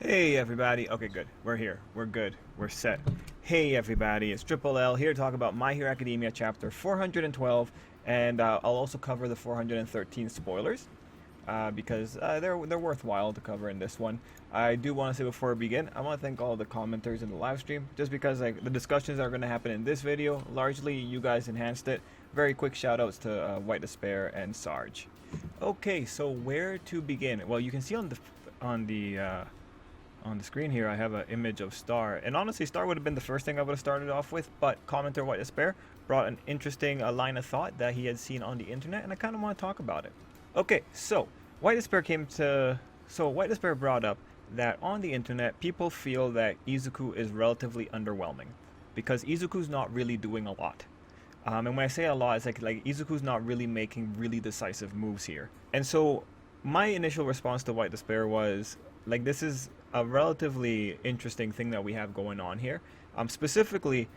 Hey everybody. Okay, good. We're here. We're good. We're set. Hey everybody, it's Tripl-L here to talk about My Hero Academia chapter 412, and I'll also cover the 413 spoilers because they're worthwhile to cover in this one. I do want to say before we begin, I want to thank all the commenters in the live stream, just because like the discussions that are going to happen in this video, largely you guys enhanced it. Very quick shout outs to White Despair and Sarge. Okay, so where to begin? Well, you can see on the on the screen here, I have an image of Star. And honestly, Star would have been the first thing I would have started off with, but commenter White Despair brought an interesting line of thought that he had seen on the internet, and I kind of want to talk about it. Okay, so White Despair White Despair brought up that on the internet, people feel that Izuku is relatively underwhelming because Izuku's not really doing a lot. And when I say a lot, it's like Izuku's not really making really decisive moves here. And so my initial response to White Despair was like, this is a relatively interesting thing that we have going on here. Specifically,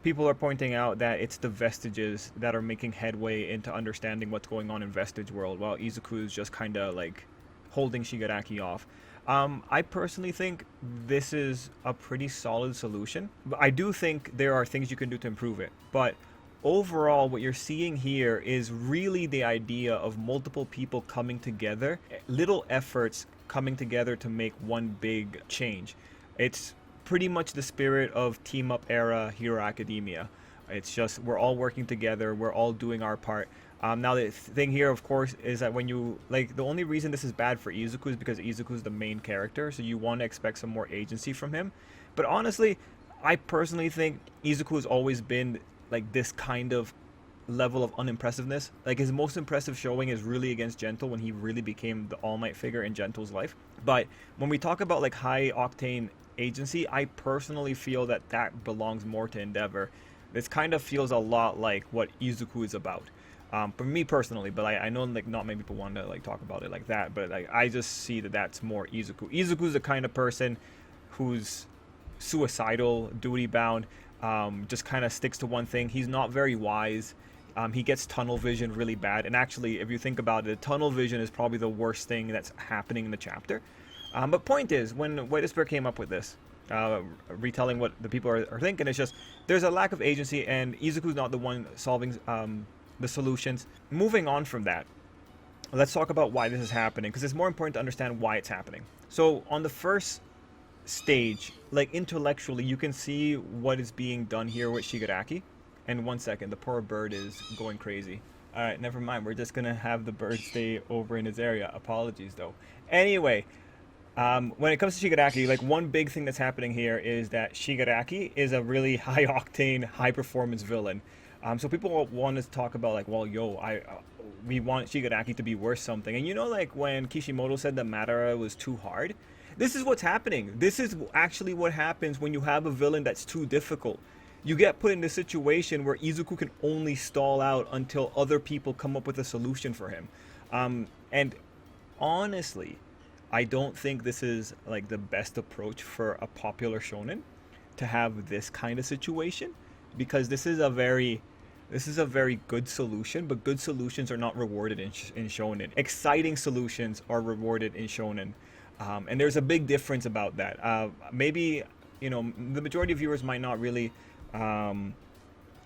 people are pointing out that it's the Vestiges that are making headway into understanding what's going on in Vestige World, while Izuku is just kind of like holding Shigaraki off. I personally think this is a pretty solid solution, but I do think there are things you can do to improve it. But overall, what you're seeing here is really the idea of multiple people coming together, little efforts coming together to make one big change. It's pretty much the spirit of team up era Hero Academia. It's just we're all working together, we're all doing our part. Now the thing here, of course, is that when you like the only reason this is bad for Izuku is because Izuku is the main character, so you want to expect some more agency from him. But honestly, I personally think Izuku has always been like this kind of level of unimpressiveness. Like his most impressive showing is really against Gentle when he really became the All Might figure in Gentle's life. But when we talk about like high octane agency, I personally feel that that belongs more to Endeavor. This kind of feels a lot like what Izuku is about. For me personally, but I know like not many people want to like talk about it like that, but like I just see that that's more Izuku. Izuku's the kind of person who's suicidal, duty bound, just kind of sticks to one thing. He's not very wise. He gets tunnel vision really bad, and actually, if you think about it, tunnel vision is probably the worst thing that's happening in the chapter. But point is, when White Despair came up with this, retelling what the people are thinking, it's just there's a lack of agency, and Izuku's not the one solving the solutions. Moving on from that, let's talk about why this is happening, because it's more important to understand why it's happening. So on the first stage, like intellectually, you can see what is being done here with Shigaraki. And 1 second, the poor bird is going crazy. Alright, never mind. We're just gonna have the bird stay over in his area. Apologies, though. Anyway, when it comes to Shigaraki, like one big thing that's happening here is that Shigaraki is a really high-octane, high-performance villain. So people want to talk about like, well, we want Shigaraki to be worth something. And you know, like when Kishimoto said that Madara was too hard? This is what's happening. This is actually what happens when you have a villain that's too difficult. You get put in a situation where Izuku can only stall out until other people come up with a solution for him. And honestly, I don't think this is like the best approach for a popular shonen to have this kind of situation, because this is a very good solution, but good solutions are not rewarded in shonen. Exciting solutions are rewarded in shonen. And there's a big difference about that. Maybe, you know, the majority of viewers might not really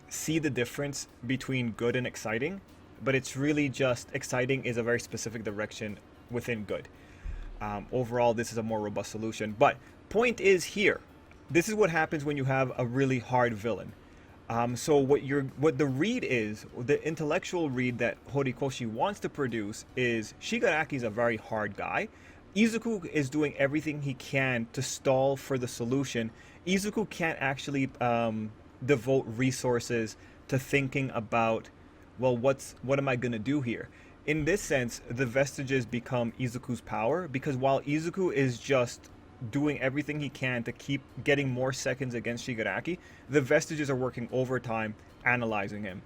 see the difference between good and exciting, but it's really just exciting is a very specific direction within good. Overall, this is a more robust solution. But point is here, this is what happens when you have a really hard villain. So what the read is, the intellectual read that Horikoshi wants to produce is Shigaraki's a very hard guy. Izuku is doing everything he can to stall for the solution. Izuku can't actually devote resources to thinking about, well, what am I gonna do here? In this sense, the Vestiges become Izuku's power, because while Izuku is just doing everything he can to keep getting more seconds against Shigaraki, the Vestiges are working overtime, analyzing him.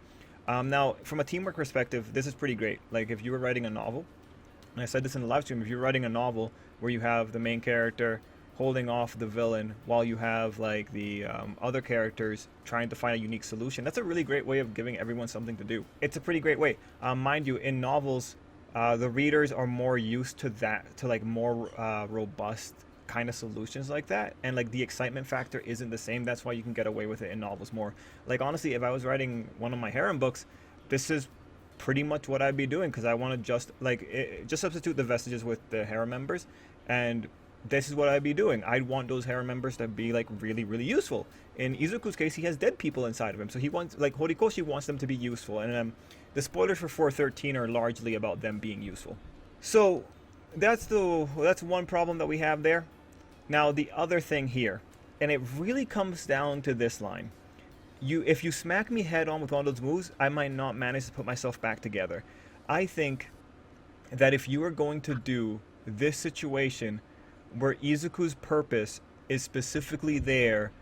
Now, from a teamwork perspective, this is pretty great. Like, if you were writing a novel, and I said this in the live stream, if you're writing a novel where you have the main character holding off the villain while you have like the other characters trying to find a unique solution, that's a really great way of giving everyone something to do. It's a pretty great way. Mind you, in novels, the readers are more used to that, to like more robust kind of solutions like that, and like the excitement factor isn't the same. That's why you can get away with it in novels more. Like honestly, if I was writing one of my harem books, this is pretty much what I'd be doing, because I want to just substitute the vestiges with the harem members, and this is what I'd be doing. I'd want those harem members to be like really really useful. In Izuku's case, he has dead people inside of him, so he wants, like, Horikoshi wants them to be useful, and the spoilers for 413 are largely about them being useful. So that's one problem that we have there. Now the other thing here, and it really comes down to this line. If you smack me head on with one of those moves, I might not manage to put myself back together. I think that if you are going to do this situation where Izuku's purpose is specifically there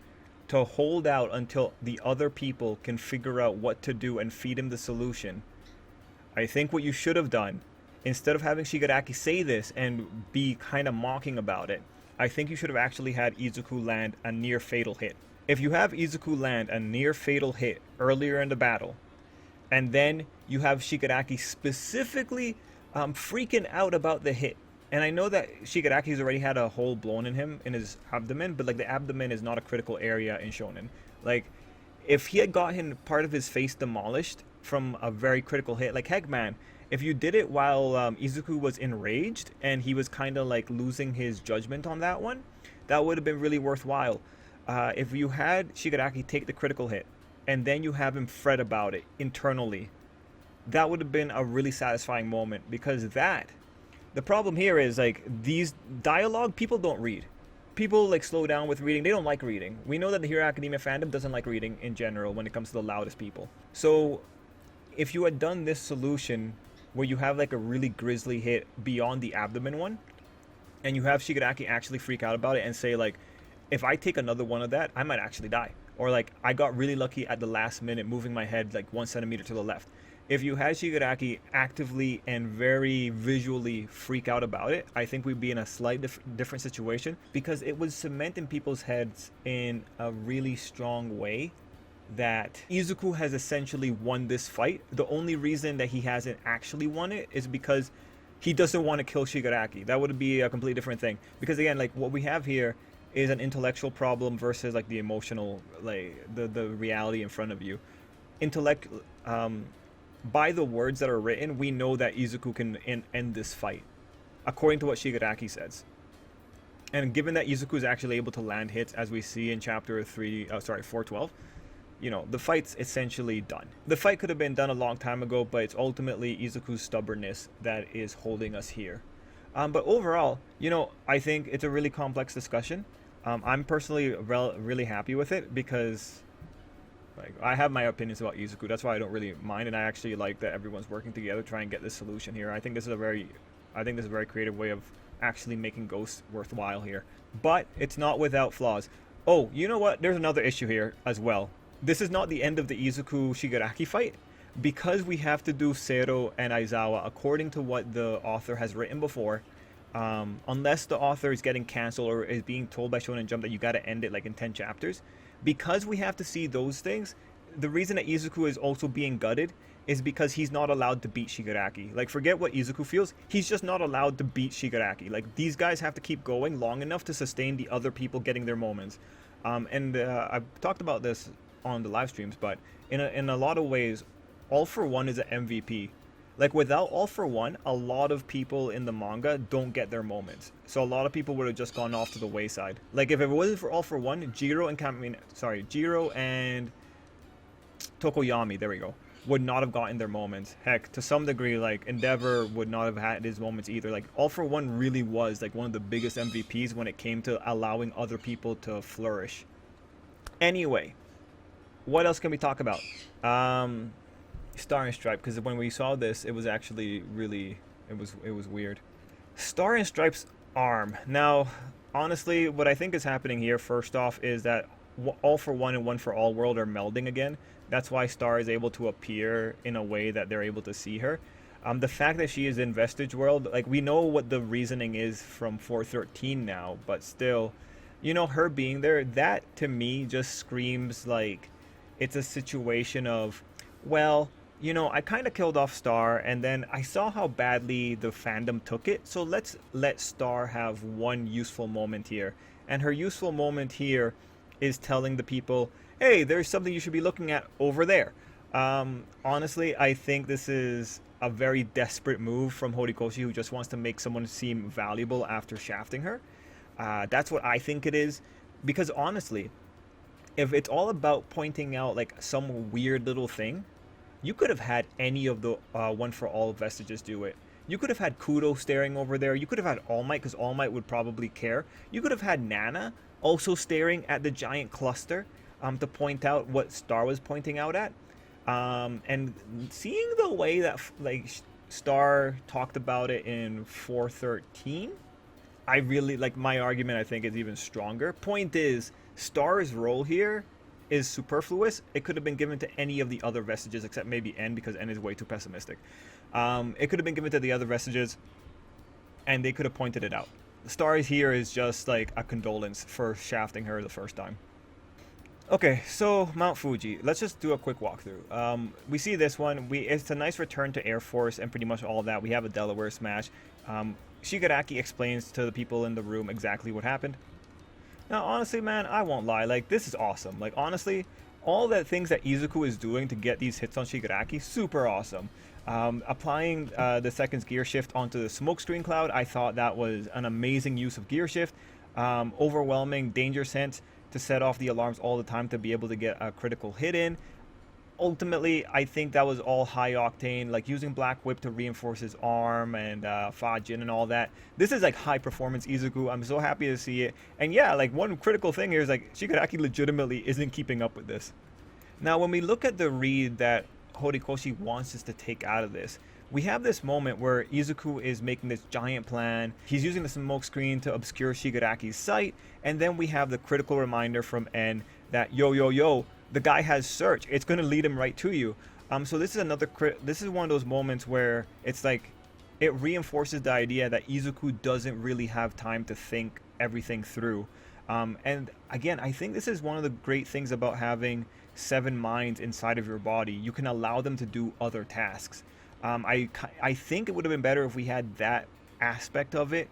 to hold out until the other people can figure out what to do and feed him the solution, I think what you should have done, instead of having Shigaraki say this and be kind of mocking about it, I think you should have actually had Izuku land a near fatal hit. If you have Izuku land a near fatal hit earlier in the battle, and then you have Shigaraki specifically freaking out about the hit. And I know that Shigaraki's already had a hole blown in him, in his abdomen, but like the abdomen is not a critical area in shonen. Like, if he had gotten part of his face demolished from a very critical hit, like, heck man, if you did it while Izuku was enraged and he was kind of like losing his judgment on that one, that would have been really worthwhile. If you had Shigaraki take the critical hit and then you have him fret about it internally, that would have been a really satisfying moment, because the problem here is, like, these dialogue, people don't read. People like slow down with reading. They don't like reading. We know that the Hero Academia fandom doesn't like reading in general when it comes to the loudest people. So if you had done this solution where you have like a really grisly hit beyond the abdomen one, and you have Shigaraki actually freak out about it and say, like, if I take another one of that, I might actually die. Or like, I got really lucky at the last minute moving my head like 1 centimeter to the left. If you had Shigaraki actively and very visually freak out about it, I think we'd be in a slight different situation, because it would cement in people's heads in a really strong way that Izuku has essentially won this fight. The only reason that he hasn't actually won it is because he doesn't want to kill Shigaraki. That would be a completely different thing. Because again, like, what we have here is an intellectual problem versus like the emotional, like the reality in front of you. Intellect, by the words that are written, we know that Izuku can end this fight, according to what Shigaraki says. And given that Izuku is actually able to land hits, as we see in chapter 412, you know, the fight's essentially done. The fight could have been done a long time ago, but it's ultimately Izuku's stubbornness that is holding us here. But overall, you know, I think it's a really complex discussion. I'm personally really happy with it, because like, I have my opinions about Izuku. That's why I don't really mind, and I actually like that everyone's working together to try and get this solution here. I think this is a very creative way of actually making Ghost worthwhile here. But it's not without flaws. Oh, you know what? There's another issue here as well. This is not the end of the Izuku Shigaraki fight, because we have to do Sero and Aizawa according to what the author has written before. Unless the author is getting canceled or is being told by Shonen Jump that you gotta end it like in 10 chapters. Because we have to see those things, the reason that Izuku is also being gutted is because he's not allowed to beat Shigaraki. Like, forget what Izuku feels, he's just not allowed to beat Shigaraki. Like, these guys have to keep going long enough to sustain the other people getting their moments. I've talked about this on the live streams, but in a lot of ways, All For One is an MVP. Like, without All For One, a lot of people in the manga don't get their moments. So a lot of people would have just gone off to the wayside. Like, if it wasn't for All For One, Jiro and Tokoyami, there we go, would not have gotten their moments. Heck, to some degree, like, Endeavor would not have had his moments either. Like, All For One really was like one of the biggest MVPs when it came to allowing other people to flourish. Anyway, what else can we talk about? Star and Stripe, because when we saw this, it was actually really, it was weird. Star and Stripe's arm. Now, honestly, what I think is happening here, first off, is that All For One and One For All World are melding again. That's why Star is able to appear in a way that they're able to see her. The fact that she is in Vestige World, like, we know what the reasoning is from 413 now, but still, you know, her being there, that to me just screams like it's a situation of, well, you know, I kind of killed off Star, and then I saw how badly the fandom took it. So let's let Star have one useful moment here. And her useful moment here is telling the people, hey, there's something you should be looking at over there. Honestly, I think this is a very desperate move from Horikoshi, who just wants to make someone seem valuable after shafting her. That's what I think it is. Because honestly, if it's all about pointing out like some weird little thing, you could have had any of the One for All vestiges do it. You could have had Kudo staring over there. You could have had All Might, because All Might would probably care. You could have had Nana also staring at the giant cluster to point out what Star was pointing out at. And seeing the way that like Star talked about it in 413, I really like my argument. I think is even stronger. Point is, Star's role here is superfluous. It could have been given to any of the other vestiges except maybe N, because N is way too pessimistic. It could have been given to the other vestiges, and they could have pointed it out. Star's here is just like a condolence for shafting her the first time. Okay, so Mount Fuji. Let's just do a quick walkthrough. We see this one. It's a nice return to Air Force and pretty much all of that. We have a Delaware smash. Shigaraki explains to the people in the room exactly what happened. Now, honestly, man, I won't lie. Like, this is awesome. Like, honestly, all the things that Izuku is doing to get these hits on Shigaraki, super awesome. Applying the second gear shift onto the smokescreen cloud, I thought that was an amazing use of gear shift. Overwhelming danger sense to set off the alarms all the time to be able to get a critical hit in. Ultimately, I think that was all high octane, like using Black Whip to reinforce his arm and Fajin and all that. This is like high performance Izuku. I'm so happy to see it. And yeah, like one critical thing here is like Shigaraki legitimately isn't keeping up with this. Now, when we look at the read that Horikoshi wants us to take out of this, we have this moment where Izuku is making this giant plan. He's using the smoke screen to obscure Shigaraki's sight, and then we have the critical reminder from N that yo, the guy has search. It's going to lead him right to you. So this is this is one of those moments where it's like it reinforces the idea that Izuku doesn't really have time to think everything through. And again, I think this is one of the great things about having 7 minds inside of your body. You can allow them to do other tasks. I think it would have been better if we had that aspect of it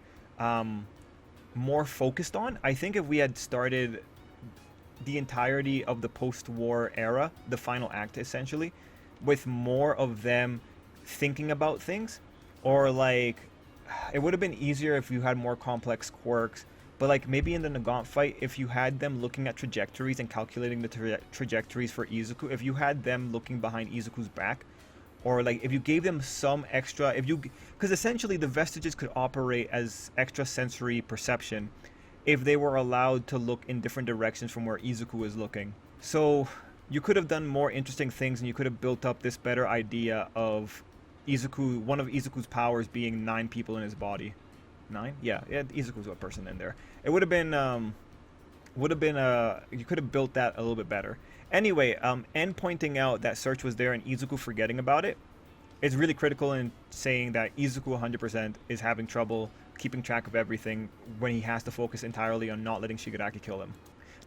more focused on. I think if we had started the entirety of the post-war era, the final act essentially, with more of them thinking about things, or like it would have been easier if you had more complex quirks, but like maybe in the Nagant fight, if you had them looking at trajectories and calculating the trajectories for Izuku, if you had them looking behind Izuku's back, or like if you gave them some extra, because essentially the vestiges could operate as extra sensory perception if they were allowed to look in different directions from where Izuku is looking. So you could have done more interesting things, and you could have built up this better idea of Izuku, one of Izuku's powers being 9 people in his body. 9? Yeah, Izuku's a person in there. It would have been, you could have built that a little bit better. Anyway, N pointing out that search was there and Izuku forgetting about it is really critical in saying that Izuku 100% is having trouble keeping track of everything when he has to focus entirely on not letting Shigaraki kill him.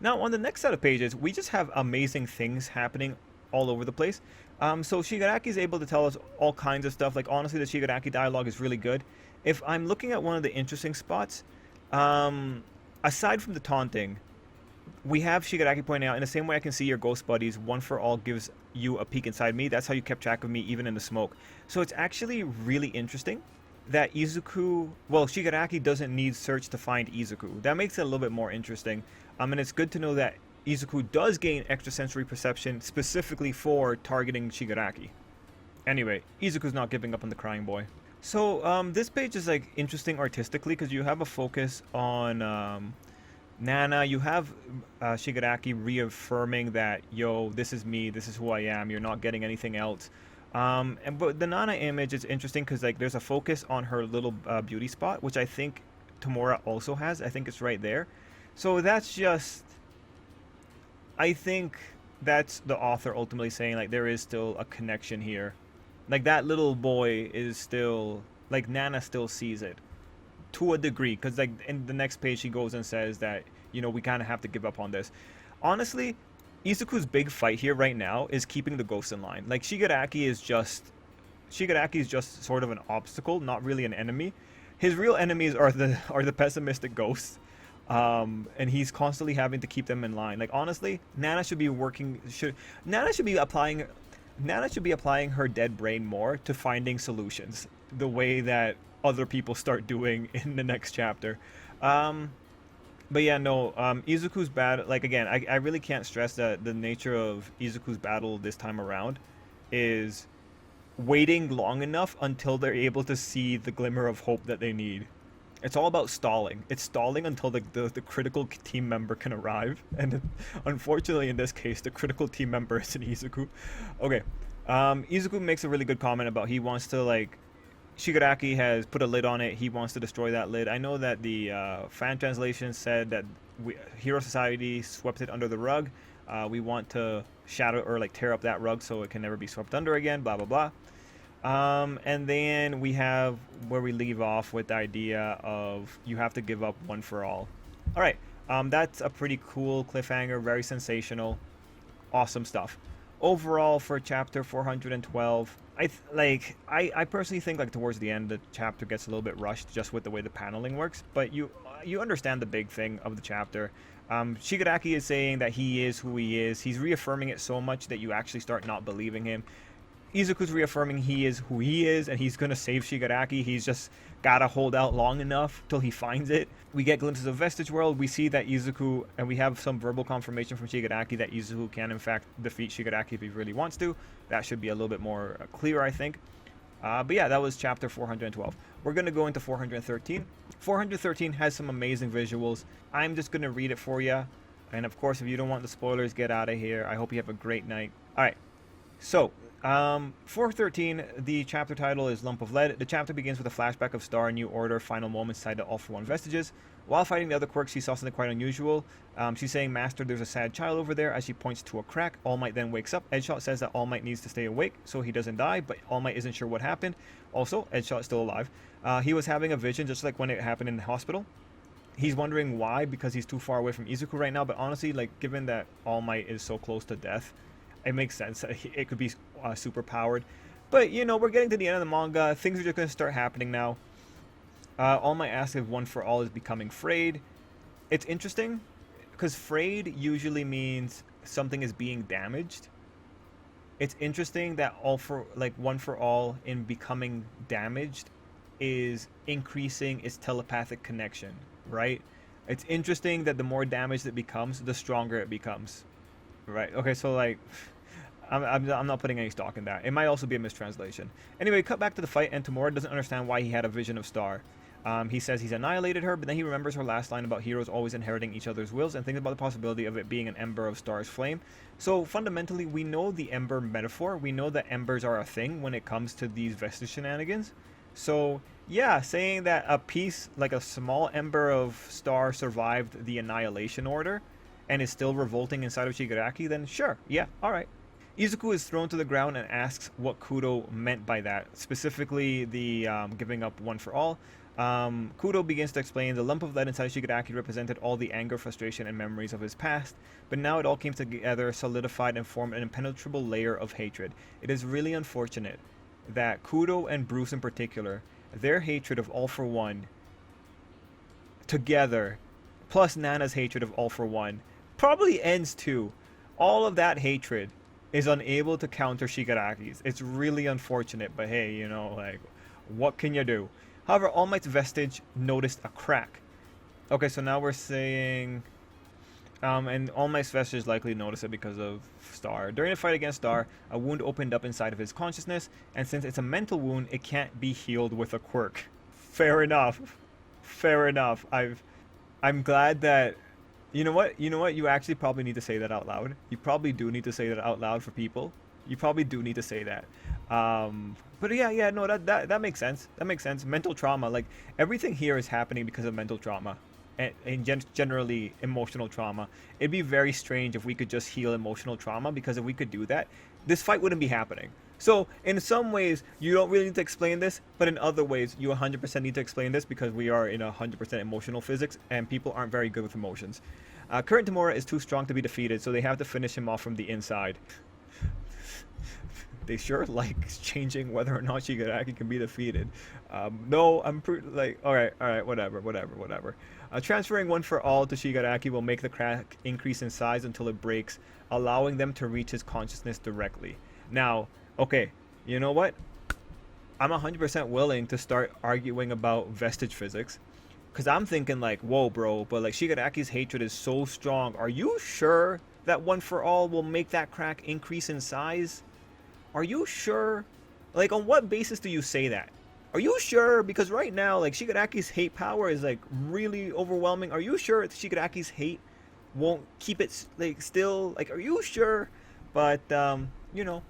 Now, on the next set of pages, we just have amazing things happening all over the place. So Shigaraki is able to tell us all kinds of stuff. Like, honestly, the Shigaraki dialogue is really good. If I'm looking at one of the interesting spots, aside from the taunting, we have Shigaraki pointing out, in the same way I can see your ghost buddies, One for All gives you a peek inside me. That's how you kept track of me even in the smoke. So it's actually really interesting that Shigaraki doesn't need search to find Izuku. That makes it a little bit more interesting. And it's good to know that Izuku does gain extrasensory perception specifically for targeting Shigaraki. Anyway, Izuku's not giving up on the crying boy. So this page is like interesting artistically because you have a focus on Nana. You have Shigaraki reaffirming that, yo, this is me, this is who I am, you're not getting anything else. But the Nana image is interesting because like there's a focus on her little beauty spot, which I think Tamura also has. I think it's right there. So that's just, I think that's the author ultimately saying like there is still a connection here. Like that little boy is still, like Nana still sees it to a degree, because like in the next page she goes and says that, you know, we kind of have to give up on this. Honestly, Izuku's big fight here right now is keeping the ghosts in line. Like Shigaraki is just sort of an obstacle, not really an enemy. His real enemies are the pessimistic ghosts, and he's constantly having to keep them in line. Like honestly, Nana should be applying her dead brain more to finding solutions, the way that other people start doing in the next chapter. But yeah, no, Izuku's battle, like again, I really can't stress that the nature of Izuku's battle this time around is waiting long enough until they're able to see the glimmer of hope that they need. It's all about stalling. It's stalling until the critical team member can arrive. And unfortunately, in this case, the critical team member is an Izuku. Okay. Izuku makes a really good comment about he wants to, like, Shigaraki has put a lid on it. He wants to destroy that lid. I know that the fan translation said that Hero Society swept it under the rug. We want to shatter or like tear up that rug so it can never be swept under again. Blah blah blah. And then we have where we leave off with the idea of you have to give up one for all. All right. That's a pretty cool cliffhanger. Very sensational. Awesome stuff. Overall, for chapter 412, I personally think like towards the end the chapter gets a little bit rushed just with the way the paneling works, but you understand the big thing of the chapter. Shigaraki is saying that he is who he is. He's reaffirming it so much that you actually start not believing him. Izuku's reaffirming he is who he is and he's gonna save Shigaraki. He's just gotta hold out long enough till he finds it. We get glimpses of Vestige World. We see that Izuku, and we have some verbal confirmation from Shigaraki that Izuku can in fact defeat Shigaraki if he really wants to. That should be a little bit more clear, I think. But yeah, that was chapter 412. We're gonna go into 413. 413 has some amazing visuals. I'm just gonna read it for you. And of course, if you don't want the spoilers, get out of here. I hope you have a great night. All right. So, 413, the chapter title is Lump of Lead. The chapter begins with a flashback of Star New Order final moments tied to All For One vestiges. While fighting the other quirks, she saw something quite unusual. She's saying, Master, there's a sad child over there, as she points to a crack. All Might then wakes up. Edgeshot says that All Might needs to stay awake so he doesn't die, but All Might isn't sure what happened. Also, Edgeshot is still alive. He was having a vision just like when it happened in the hospital. He's wondering why, because he's too far away from Izuku right now, but honestly, like, given that All Might is so close to death, it makes sense that it could be super powered. But, you know, we're getting to the end of the manga. Things are just going to start happening now. All Might asks if One For All is becoming frayed. It's interesting, because frayed usually means something is being damaged. It's interesting that One For All in becoming damaged is increasing its telepathic connection, right? It's interesting that the more damaged it becomes, the stronger it becomes. Right, okay, so like... I'm not putting any stock in that. It might also be a mistranslation. Anyway, cut back to the fight, and Tamura doesn't understand why he had a vision of Star. He says he's annihilated her, but then he remembers her last line about heroes always inheriting each other's wills and thinks about the possibility of it being an ember of Star's flame. So fundamentally, we know the ember metaphor. We know that embers are a thing when it comes to these Vestige shenanigans. So yeah, saying that a piece, like a small ember of Star, survived the annihilation order and is still revolting inside of Shigaraki, then sure, yeah, alright. Izuku is thrown to the ground and asks what Kudo meant by that, specifically the giving up One For All. Kudo begins to explain the lump of lead inside Shigaraki represented all the anger, frustration, and memories of his past, but now it all came together, solidified, and formed an impenetrable layer of hatred. It is really unfortunate that Kudo and Bruce in particular, their hatred of All For One together, plus Nana's hatred of All For One, probably ends too. All of that hatred is unable to counter Shigaraki's. It's really unfortunate, but hey, you know, like, what can you do? However, All Might's vestige noticed a crack. Okay, so now we're saying... and All Might's vestige likely noticed it because of Star. During the fight against Star, a wound opened up inside of his consciousness, and since it's a mental wound, it can't be healed with a quirk. Fair enough. Fair enough. I'm glad that... You know what? You actually probably need to say that out loud. You probably do need to say that out loud for people. You probably do need to say that. But yeah, no, that makes sense. That makes sense. Mental trauma, like, everything here is happening because of mental trauma. And generally emotional trauma. It'd be very strange if we could just heal emotional trauma, because if we could do that, this fight wouldn't be happening. So in some ways you don't really need to explain this, but in other ways you 100% need to explain this, because we are in 100% emotional physics and people aren't very good with emotions. Current Tamura is too strong to be defeated, so they have to finish him off from the inside. They sure like changing whether or not Shigaraki can be defeated. No, I'm like, all right, whatever. Transferring One for All to Shigaraki will make the crack increase in size until it breaks, allowing them to reach his consciousness directly. Now, okay, you know what? I'm 100% willing to start arguing about vestige physics. Because I'm thinking like, whoa, bro, but like Shigaraki's hatred is so strong. Are you sure that One for All will make that crack increase in size? Are you sure? Like, on what basis do you say that? Are you sure? Because right now, like, Shigaraki's hate power is like really overwhelming. Are you sure Shigaraki's hate won't keep it like still? Like, are you sure? But you know,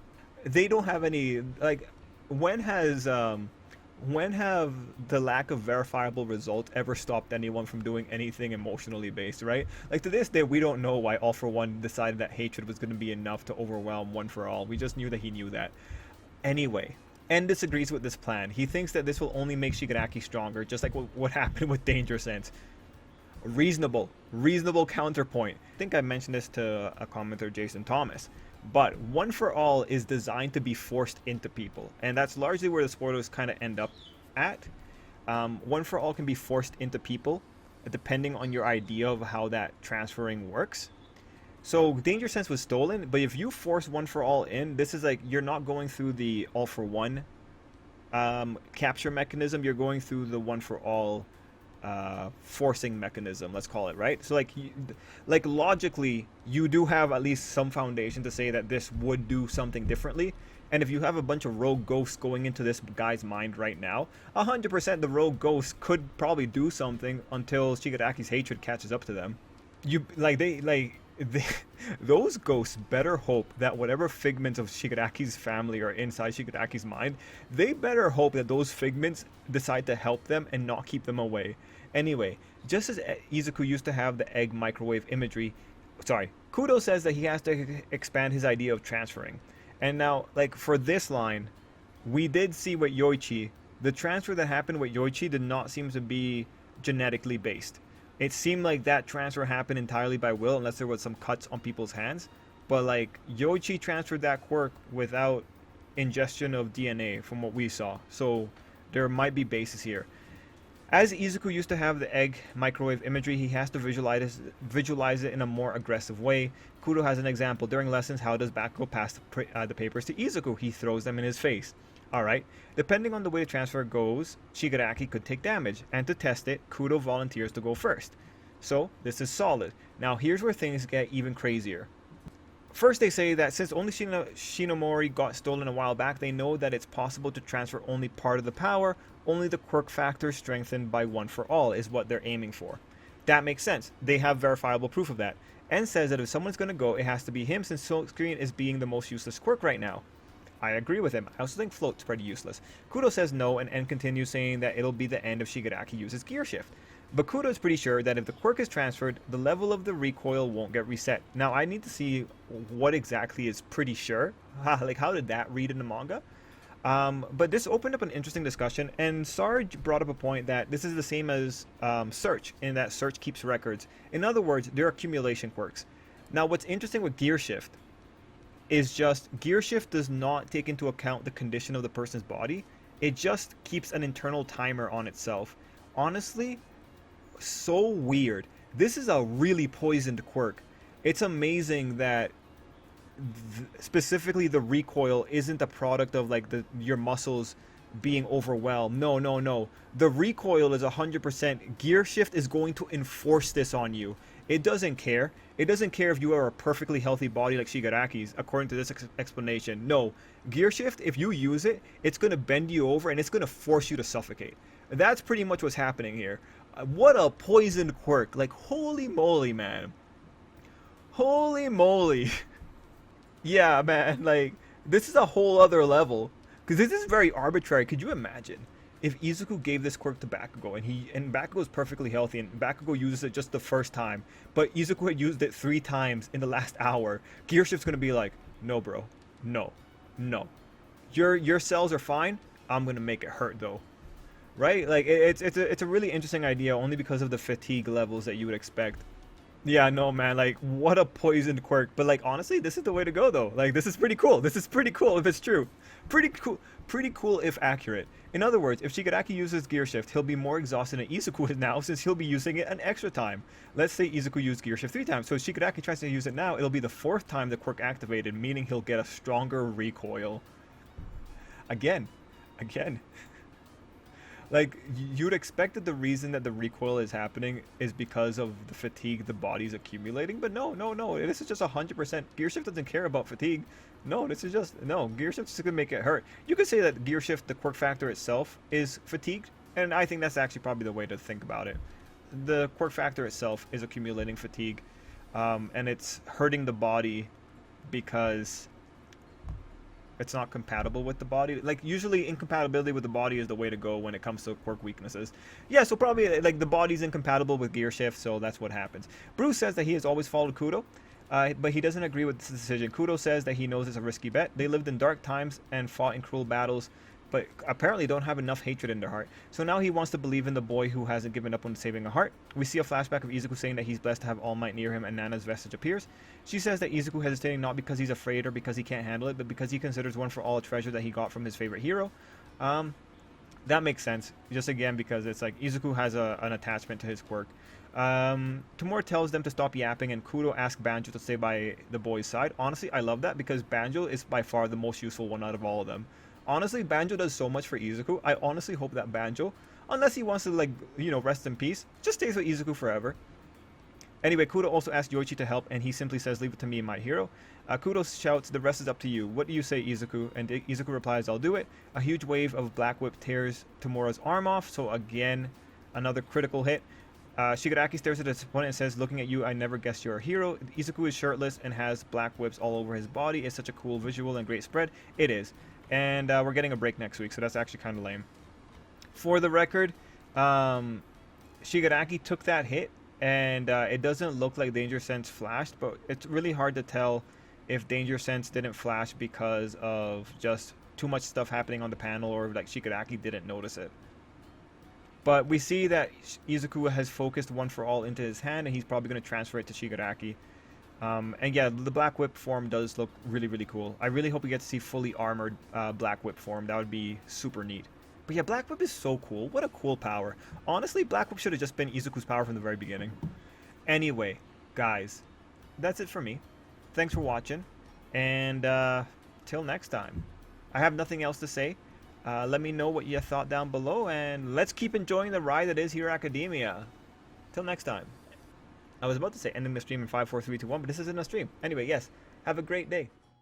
they don't have any like. When have the lack of verifiable result ever stopped anyone from doing anything emotionally based, right? Like, to this day, we don't know why All for One decided that hatred was going to be enough to overwhelm One for All. We just knew that he knew that. Anyway, En disagrees with this plan. He thinks that this will only make Shigaraki stronger, just like what happened with Danger Sense. Reasonable counterpoint. I think I mentioned this to a commenter, Jason Thomas. But One for All is designed to be forced into people, and that's largely where the spoilers kind of end up at. One for All can be forced into people, depending on your idea of how that transferring works. So Danger Sense was stolen, but if you force One for All in, this is like you're not going through the All for One capture mechanism. You're going through the One for All forcing mechanism, let's call it, right? So like logically you do have at least some foundation to say that this would do something differently. And if you have a bunch of rogue ghosts going into this guy's mind right now, 100% the rogue ghosts could probably do something until Shigaraki's hatred catches up to them. Those ghosts better hope that whatever figments of Shigaraki's family are inside Shigaraki's mind, they better hope that those figments decide to help them and not keep them away. Anyway, just as Izuku used to have the egg microwave imagery, Kudo says that he has to expand his idea of transferring. And now, like, for this line, we did see with Yoichi, the transfer that happened with Yoichi did not seem to be genetically based. It seemed like that transfer happened entirely by will, unless there was some cuts on people's hands. But like, Yoichi transferred that quirk without ingestion of DNA from what we saw. So there might be basis here. As Izuku used to have the egg microwave imagery, he has to visualize it in a more aggressive way. Kudo has an example. During lessons, how does Bakugo pass the papers to Izuku? He throws them in his face. Alright, depending on the way the transfer goes, Shigaraki could take damage, and to test it, Kudo volunteers to go first. So, this is solid. Now here's where things get even crazier. First, they say that since only Shinomori got stolen a while back, they know that it's possible to transfer only part of the power. Only the quirk factor strengthened by One for All is what they're aiming for. That makes sense. They have verifiable proof of that. En says that if someone's going to go, it has to be him, since Silkscreen is being the most useless quirk right now. I agree with him. I also think Float's pretty useless. Kudo says no, and En continues saying that it'll be the end if Shigaraki uses Gear Shift. But Kudo is pretty sure that if the quirk is transferred, the level of the recoil won't get reset. Now, I need to see what exactly is pretty sure. Like, how did that read in the manga? But this opened up an interesting discussion, and Sarge brought up a point that this is the same as Search, in that Search keeps records. In other words, they're accumulation quirks. Now, what's interesting with Gear Shift is just Gear Shift does not take into account the condition of the person's body. It just keeps an internal timer on itself. Honestly, so weird. This is a really poisoned quirk. It's amazing that specifically the recoil isn't a product of like your muscles being overwhelmed. No. The recoil is 100%. Gear Shift is going to enforce this on you. It doesn't care. It doesn't care if you are a perfectly healthy body like Shigaraki's, according to this explanation. No. Gear Shift, if you use it, it's going to bend you over and it's going to force you to suffocate. That's pretty much what's happening here. What a poisoned quirk. Like, holy moly, man. Holy moly. Yeah, man. Like, this is a whole other level. Because this is very arbitrary. Could you imagine if Izuku gave this quirk to Bakugo and Bakugo is perfectly healthy and Bakugo uses it just the first time, but Izuku had used it 3 times in the last hour? Gear Shift's going to be like, no, bro. No. Your cells are fine. I'm going to make it hurt, though. Right? Like, it's a really interesting idea only because of the fatigue levels that you would expect. Yeah, no, man. Like, what a poisoned quirk. But like, honestly, this is the way to go, though. Like, this is pretty cool. This is pretty cool if it's true. Pretty cool. Pretty cool if accurate. In other words, if Shigaraki uses Gear Shift, he'll be more exhausted than Izuku is now, since he'll be using it an extra time. Let's say Izuku used Gear Shift 3 times, so if Shigaraki tries to use it now, it'll be the 4th time the quirk activated, meaning he'll get a stronger recoil. Again, again. Like, you'd expect that the reason that the recoil is happening is because of the fatigue the body's accumulating, but no, no, no. This is just 100%. Gear Shift doesn't care about fatigue. No, this is just, no, Gear Shift is going to make it hurt. You could say that Gear Shift, the quirk factor itself, is fatigued, and I think that's actually probably the way to think about it. The quirk factor itself is accumulating fatigue, and it's hurting the body because it's not compatible with the body. Like, usually incompatibility with the body is the way to go when it comes to quirk weaknesses. Yeah, so probably like the body's incompatible with Gear Shift, so that's what happens. Bruce says that he has always followed Kudo, but he doesn't agree with this decision. Kudo says that he knows it's a risky bet. They lived in dark times and fought in cruel battles, but apparently don't have enough hatred in their heart. So now he wants to believe in the boy who hasn't given up on saving a heart. We see a flashback of Izuku saying that he's blessed to have All Might near him, and Nana's vestige appears. She says that Izuku hesitating not because he's afraid or because he can't handle it, but because he considers One for All a treasure that he got from his favorite hero. That makes sense. Just again because it's like Izuku has an attachment to his quirk. Tamura tells them to stop yapping, and Kudo asks Banjo to stay by the boy's side. Honestly, I love that because Banjo is by far the most useful one out of all of them. Honestly, Banjo does so much for Izuku. I honestly hope that Banjo, unless he wants to, like, you know, rest in peace, just stays with Izuku forever. Anyway, Kudo also asks Yoichi to help, and he simply says, "Leave it to me, my hero." Kudo shouts, "The rest is up to you. What do you say, Izuku?" And Izuku replies, "I'll do it." A huge wave of Black Whip tears Tamura's arm off, so again, another critical hit. Shigaraki stares at his opponent and says, "Looking at you, I never guessed you're a hero." Izuku is shirtless and has black whips all over his body. It's such a cool visual and great spread. It is. And we're getting a break next week, so that's actually kind of lame. For the record, Shigaraki took that hit, and it doesn't look like Danger Sense flashed, but it's really hard to tell if Danger Sense didn't flash because of just too much stuff happening on the panel, or like Shigaraki didn't notice it. But we see that Izuku has focused One for All into his hand, and he's probably going to transfer it to Shigaraki. And yeah, the Black Whip form does look really, really cool. I really hope we get to see fully armored Black Whip form. That would be super neat. But yeah, Black Whip is so cool. What a cool power. Honestly, Black Whip should have just been Izuku's power from the very beginning. Anyway, guys, that's it for me. Thanks for watching, and till next time. I have nothing else to say. Let me know what you thought down below, and let's keep enjoying the ride that is Hero Academia. Till next time. I was about to say ending the stream in 5, 4, 3, 2, 1, but this isn't a stream. Anyway, yes, have a great day.